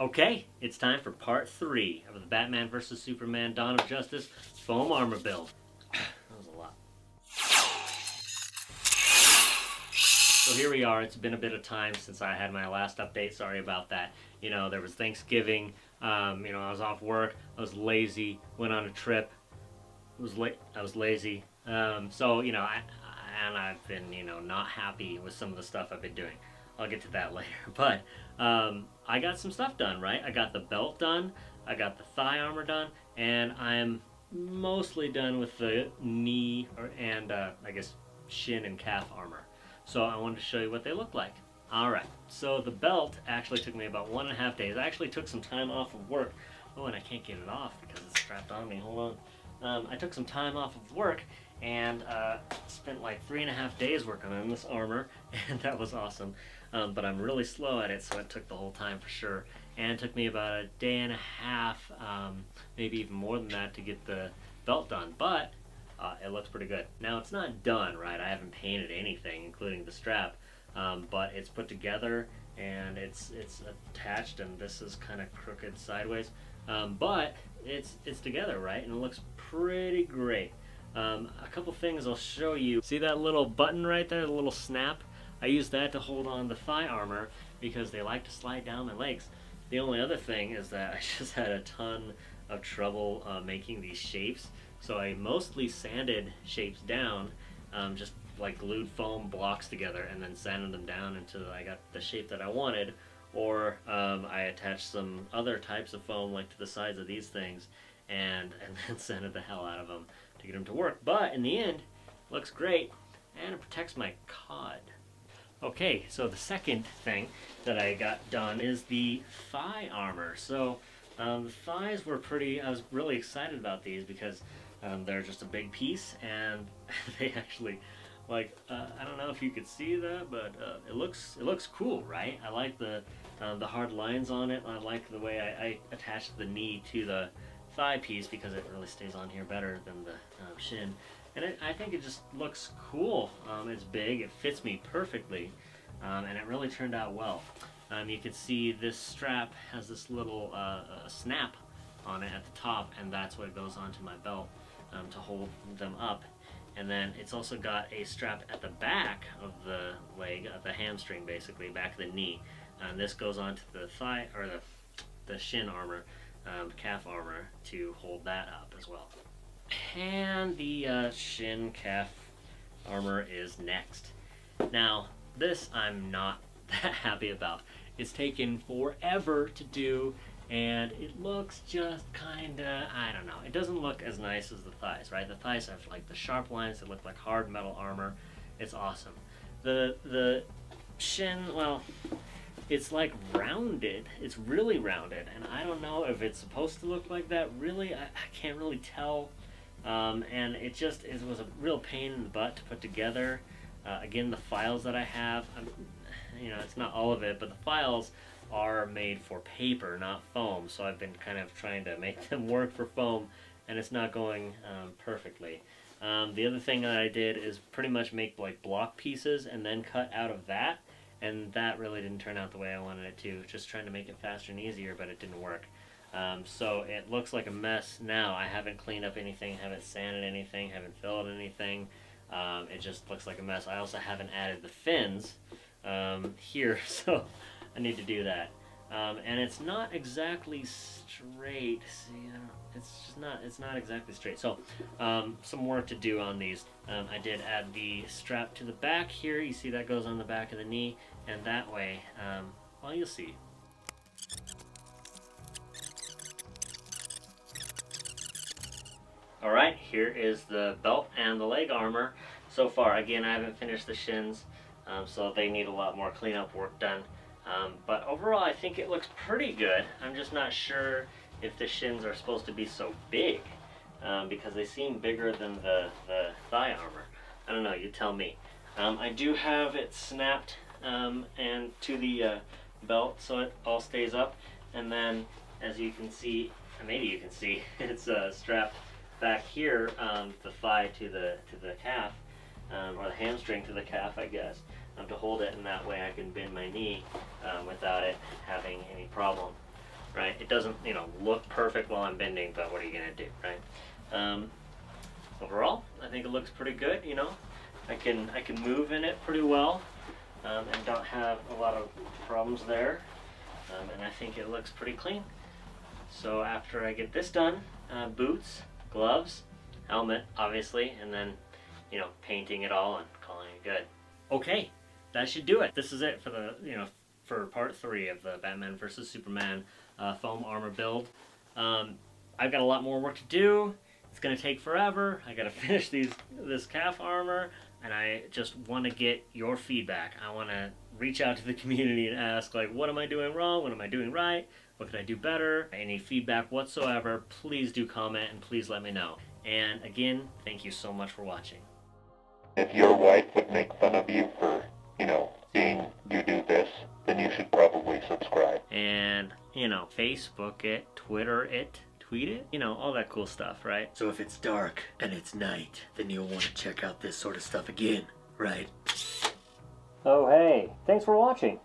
Okay, it's time for part 3 of the Batman vs. Superman Dawn of Justice foam armor build. That was a lot. So here we are. It's been a bit of time since I had my last update. Sorry about that. You know, there was Thanksgiving. I was off work. I was lazy. Went on a trip. I was lazy. I've been, not happy with some of the stuff I've been doing. I'll get to that later. But I got some stuff done, right? I got the belt done. I got the thigh armor done. And I'm mostly done with the knee and shin and calf armor. So I wanted to show you what they look like. Alright, so the belt actually took me about 1.5 days. I actually took some time off of work. Oh, and I can't get it off because it's strapped on me. Hold on. I took some time off of work and spent like 3.5 days working on this armor, and that was awesome. But I'm really slow at it, so it took the whole time for sure. And it took me about 1.5 days, maybe even more than that, to get the belt done. But it looks pretty good. Now, it's not done, right? I haven't painted anything, including the strap. But it's put together, and it's attached, and this is kind of crooked sideways. But it's together, right? And it looks pretty great. A couple things I'll show you. See that little button right there, the little snap? I use that to hold on the thigh armor because they like to slide down my legs. The only other thing is that I just had a ton of trouble making these shapes. So I mostly sanded shapes down, just like glued foam blocks together and then sanded them down until I got the shape that I wanted. Or I attached some other types of foam like to the sides of these things and then sanded the hell out of them to get them to work. But in the end, it looks great and it protects my cod. Okay, so the second thing that I got done is the thigh armor. So the thighs were I was really excited about these because they're just a big piece, and they actually, I don't know if you could see that, but it looks cool, right? I like the hard lines on it. I like the way I attached the knee to the thigh piece because it really stays on here better than the shin. And I think it just looks cool. It's big, it fits me perfectly, and it really turned out well. You can see this strap has this little snap on it at the top, and that's what goes onto my belt to hold them up. And then it's also got a strap at the back of the leg, the hamstring basically, back of the knee. And this goes onto the thigh, or the shin armor, calf armor, to hold that up as well. And the shin calf armor is next. Now, this I'm not that happy about. It's taken forever to do, and it looks just kinda, I don't know. It doesn't look as nice as the thighs, right? The thighs have like the sharp lines that look like hard metal armor. It's awesome. The shin, well, it's like rounded. It's really rounded, and I don't know if it's supposed to look like that. Really, I can't really tell. And it was a real pain in the butt to put together. Again, the files that I have, it's not all of it, but the files are made for paper, not foam. So I've been kind of trying to make them work for foam, and it's not going perfectly. The other thing that I did is pretty much make like block pieces and then cut out of that, and that really didn't turn out the way I wanted it to. Just trying to make it faster and easier, but it didn't work. So it looks like a mess now. I haven't cleaned up anything, haven't sanded anything, haven't filled anything. It just looks like a mess. I also haven't added the fins here, so I need to do that. And it's not exactly straight. See, it's not exactly straight. So some work to do on these. I did add the strap to the back here. You see that goes on the back of the knee, and that way, well, you'll see. Alright, here is the belt and the leg armor so far. Again, I haven't finished the shins, so they need a lot more cleanup work done. But overall, I think it looks pretty good. I'm just not sure if the shins are supposed to be so big, because they seem bigger than the thigh armor. I don't know, you tell me. I do have it snapped and to the belt so it all stays up. And then, as you can see, maybe you can see, it's strapped back here, the thigh to the calf, or the hamstring to the calf, I guess, to hold it, and that way I can bend my knee without it having any problem. right? It doesn't, you know, look perfect while I'm bending, but what are you gonna do, right? Overall, I think it looks pretty good. You know, I can move in it pretty well, and don't have a lot of problems there. And I think it looks pretty clean. So after I get this done, boots, gloves, helmet, obviously, and then, you know, painting it all and calling it good. Okay, that should do it. This is it for the, you know, for part 3 of the Batman vs Superman foam armor build. I've got a lot more work to do. It's gonna take forever. I gotta finish this calf armor, and I just want to get your feedback. I want to reach out to the community and ask, like, what am I doing wrong? What am I doing right? What could I do better? Any feedback whatsoever, please do comment and please let me know. And again, thank you so much for watching. If your wife would make fun of you for, you know, seeing you do this, then you should probably subscribe. And, you know, Facebook it, Twitter it, tweet it, you know, all that cool stuff, right? So if it's dark and it's night, then you'll want to check out this sort of stuff again, right? Oh, hey, thanks for watching.